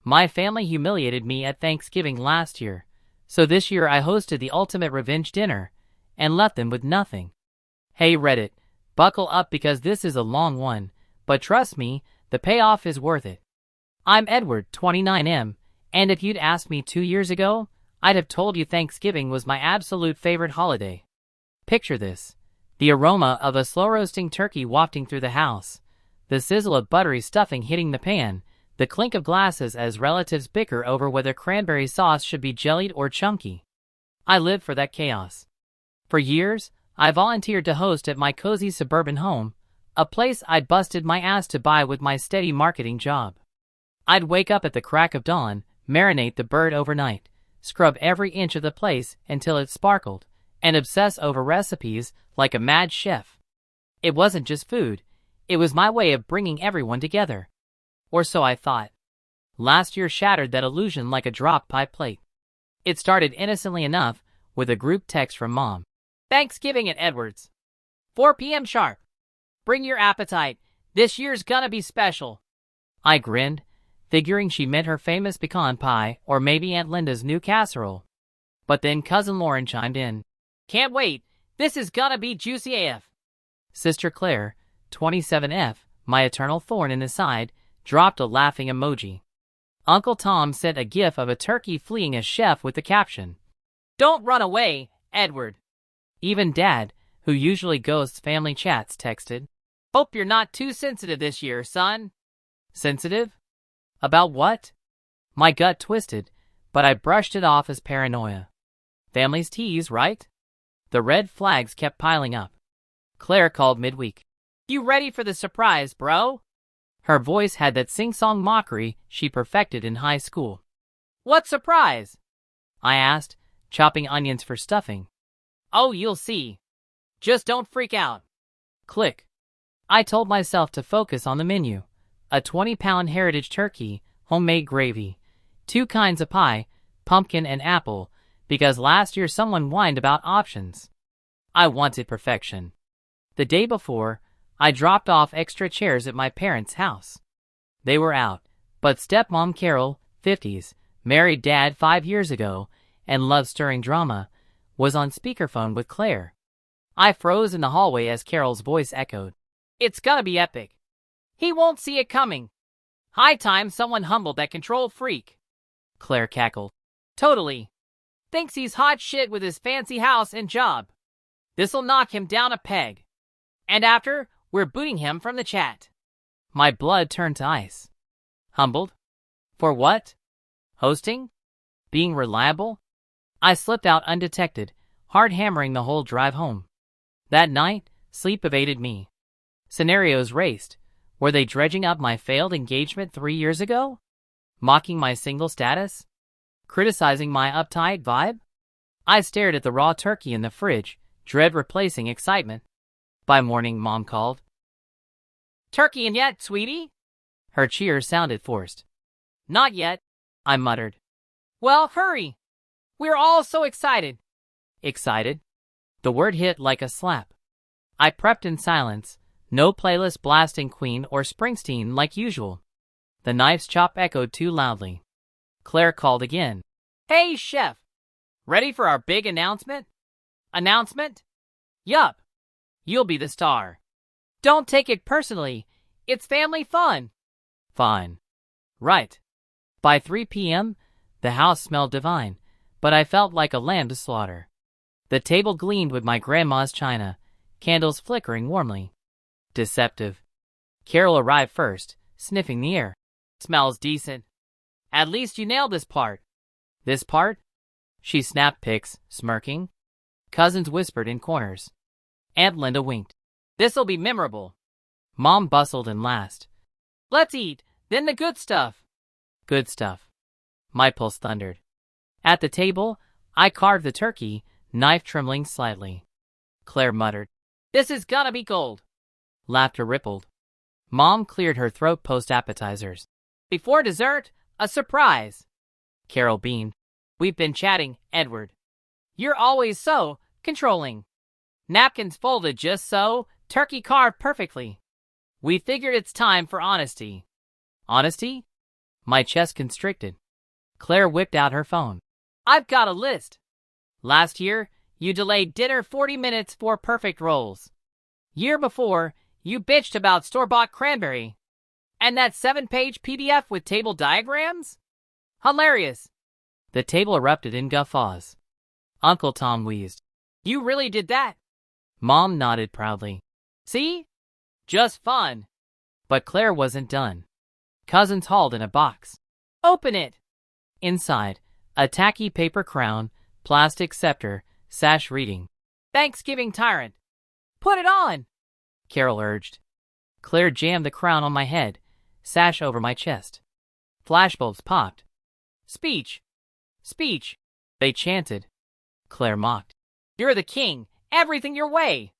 My family humiliated me at Thanksgiving last year, so this year I hosted the ultimate revenge dinner and left them with nothing. Hey Reddit, buckle up because this is a long one, but trust me, the payoff is worth it. I'm Edward, 29M, and if you'd asked me 2 years ago, I'd have told you Thanksgiving was my absolute favorite holiday. Picture this: the aroma of a slow-roasting turkey wafting through the house, the sizzle of buttery stuffing hitting the pan, the clink of glasses as relatives bicker over whether cranberry sauce should be jellied or chunky. I lived for that chaos. For years, I volunteered to host at my cozy suburban home, a place I'd busted my ass to buy with my steady marketing job. I'd wake up at the crack of dawn, marinate the bird overnight, scrub every inch of the place until it sparkled, and obsess over recipes like a mad chef. It wasn't just food, it was my way of bringing everyone together. Or so I thought. Last year shattered that illusion like a dropped pie plate. It started innocently enough with a group text from Mom. Thanksgiving at Edwards. 4 p.m. sharp. Bring your appetite. This year's gonna be special. I grinned, figuring she meant her famous pecan pie or maybe Aunt Linda's new casserole. But then Cousin Lauren chimed in. Can't wait. This is gonna be juicy AF. Sister Claire, 27F, my eternal thorn in the side, dropped a laughing emoji. Uncle Tom sent a gif of a turkey fleeing a chef with the caption, Don't run away, Edward. Even Dad, who usually ghosts family chats, texted, Hope you're not too sensitive this year, son. Sensitive? About what? My gut twisted, but I brushed it off as paranoia. Families tease, right? The red flags kept piling up. Claire called midweek. You ready for the surprise, bro? Her voice had that sing-song mockery she perfected in high school. What surprise? I asked, chopping onions for stuffing. Oh, you'll see. Just don't freak out. Click. I told myself to focus on the menu. A 20-pound heritage turkey, homemade gravy, 2 kinds of pie, pumpkin and apple, because last year someone whined about options. I wanted perfection. The day before, I dropped off extra chairs at my parents' house. They were out, but stepmom Carol, 50s, married Dad 5 years ago, and loved stirring drama, was on speakerphone with Claire. I froze in the hallway as Carol's voice echoed. It's gonna be epic. He won't see it coming. High time someone humbled that control freak. Claire cackled. Totally. Thinks he's hot shit with his fancy house and job. This'll knock him down a peg. And after, we're booting him from the chat. My blood turned to ice. Humbled? For what? Hosting? Being reliable? I slipped out undetected, hard hammering the whole drive home. That night, sleep evaded me. Scenarios raced. Were they dredging up my failed engagement 3 years ago? Mocking my single status? Criticizing my uptight vibe? I stared at the raw turkey in the fridge, dread replacing excitement. By morning, Mom called. Turkey in yet, sweetie? Her cheers sounded forced. Not yet, I muttered. Well, hurry. We're all so excited. Excited? The word hit like a slap. I prepped in silence, no playlist blasting Queen or Springsteen like usual. The knife's chop echoed too loudly. Claire called again. Hey, chef. Ready for our big announcement? Announcement? Yup. You'll be the star. Don't take it personally. It's family fun. Fine. Right. By 3 p.m., the house smelled divine, but I felt like a lamb to slaughter. The table gleamed with my grandma's china, candles flickering warmly. Deceptive. Carol arrived first, sniffing the air. Smells decent. At least you nailed this part. This part? She snapped pics, smirking. Cousins whispered in corners. Aunt Linda winked. This'll be memorable. Mom bustled and laughed. Let's eat, then the good stuff. Good stuff. My pulse thundered. At the table, I carved the turkey, knife trembling slightly. Claire muttered, This is gonna be gold. Laughter rippled. Mom cleared her throat post-appetizers. Before dessert, a surprise. Carol beamed. We've been chatting, Edward. You're always so controlling. Napkins folded just so, turkey carved perfectly. We figured it's time for honesty. Honesty? My chest constricted. Claire whipped out her phone. I've got a list. Last year, you delayed dinner 40 minutes for perfect rolls. Year before, you bitched about store-bought cranberry. And that 7-page PDF with table diagrams? Hilarious. The table erupted in guffaws. Uncle Tom wheezed. You really did that? Mom nodded proudly. See? Just fun. But Claire wasn't done. Cousins hauled in a box. Open it. Inside, a tacky paper crown, plastic scepter, sash reading, Thanksgiving Tyrant. Put it on, Carol urged. Claire jammed the crown on my head, sash over my chest. Flashbulbs popped. Speech. Speech, they chanted. Claire mocked. You're the king. Everything your way.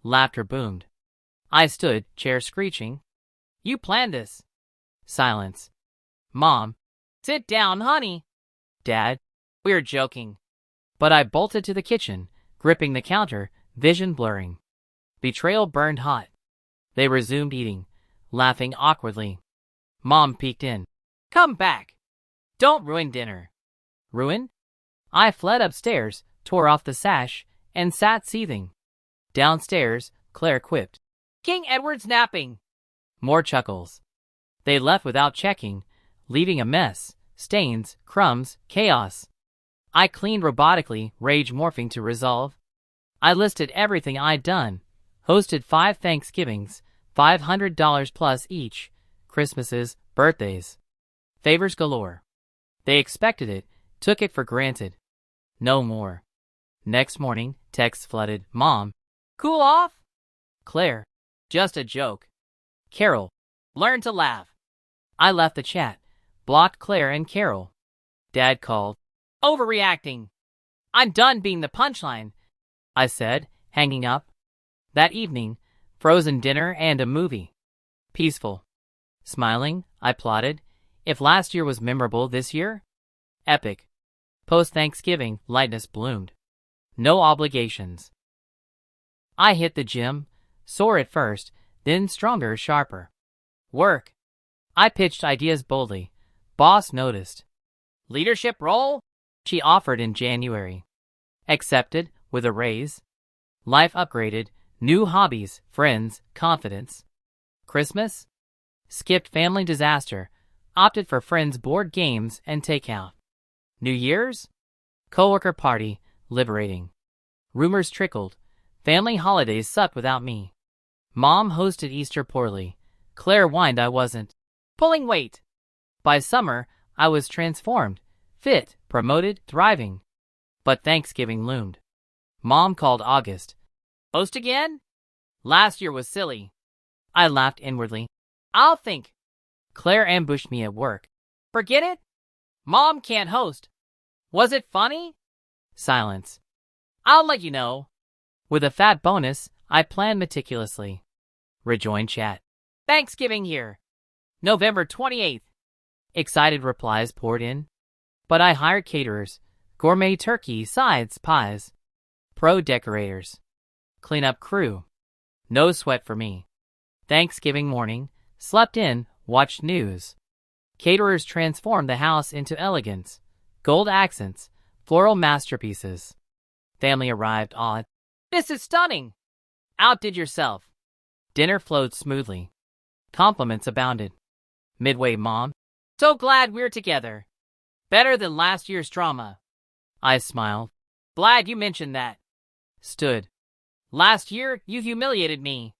Laughter boomed. I stood, chair screeching. You planned this. Silence. Mom. Sit down, honey. Dad. We're joking. But I bolted to the kitchen, gripping the counter, vision blurring. Betrayal burned hot. They resumed eating, laughing awkwardly. Mom peeked in. Come back. Don't ruin dinner. Ruin? I fled upstairs, tore off the sash, and sat seething. Downstairs, Claire quipped. King Edward's napping. More chuckles. They left without checking, leaving a mess, stains, crumbs, chaos. I cleaned robotically, rage morphing to resolve. I listed everything I'd done. Hosted 5 Thanksgivings, $500 plus each, Christmases, birthdays. Favors galore. They expected it, took it for granted. No more. Next morning, texts flooded. Mom. Cool off? Claire. Just a joke. Carol. Learn to laugh. I left the chat, blocked Claire and Carol. Dad called. Overreacting. I'm done being the punchline, I said, hanging up. That evening, frozen dinner and a movie. Peaceful. Smiling, I plotted. If last year was memorable this year? Epic. Post-Thanksgiving, lightness bloomed. No obligations. I hit the gym, sore at first, then stronger, sharper. Work. I pitched ideas boldly. Boss noticed. Leadership role? She offered in January. Accepted, with a raise. Life upgraded, new hobbies, friends, confidence. Christmas? Skipped family disaster, opted for friends' board games and takeout. New Year's? Coworker party, liberating. Rumors trickled. Family holidays sucked without me. Mom hosted Easter poorly. Claire whined I wasn't. Pulling weight. By summer, I was transformed, fit, promoted, thriving. But Thanksgiving loomed. Mom called August. Host again? Last year was silly. I laughed inwardly. I'll think. Claire ambushed me at work. Forget it? Mom can't host. Was it funny? Silence. I'll let you know. With a fat bonus, I planned meticulously. Rejoin chat. Thanksgiving here. November 28th. Excited replies poured in. But I hired caterers. Gourmet turkey, sides, pies. Pro decorators. Cleanup crew. No sweat for me. Thanksgiving morning. Slept in, watched news. Caterers transformed the house into elegance. Gold accents, floral masterpieces. Family arrived awed. This is stunning. Outdid yourself. Dinner flowed smoothly. Compliments abounded. Midway, Mom. So glad we're together. Better than last year's drama. I smiled. Glad you mentioned that. Stood. Last year, you humiliated me.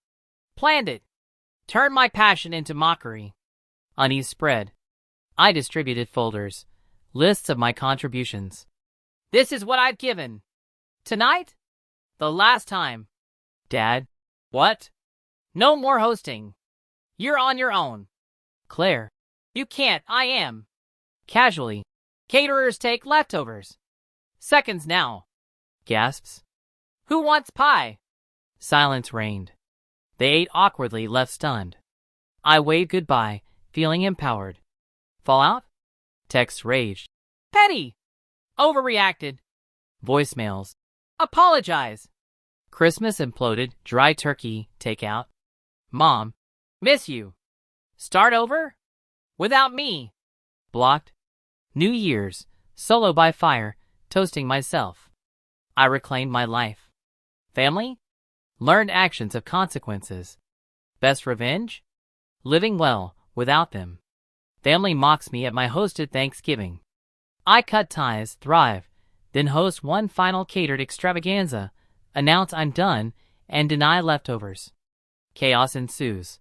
Planned it. Turned my passion into mockery. Unease spread. I distributed folders. Lists of my contributions. This is what I've given. Tonight? The last time. Dad. What? No more hosting. You're on your own. Claire. You can't, I am. Casually. Caterers take leftovers. Seconds now. Gasps. Who wants pie? Silence reigned. They ate awkwardly, left stunned. I waved goodbye, feeling empowered. Fallout? Texts raged. Petty. Overreacted. Voicemails. Apologize. Christmas imploded, dry turkey, takeout. Mom. Miss you. Start over? Without me. Blocked. New Year's, solo by fire, toasting myself. I reclaimed my life. Family? Learned actions of consequences. Best revenge? Living well, without them. Family mocks me at my hosted Thanksgiving. I cut ties, thrive, then host one final catered extravaganza, announce I'm done, and deny leftovers. Chaos ensues.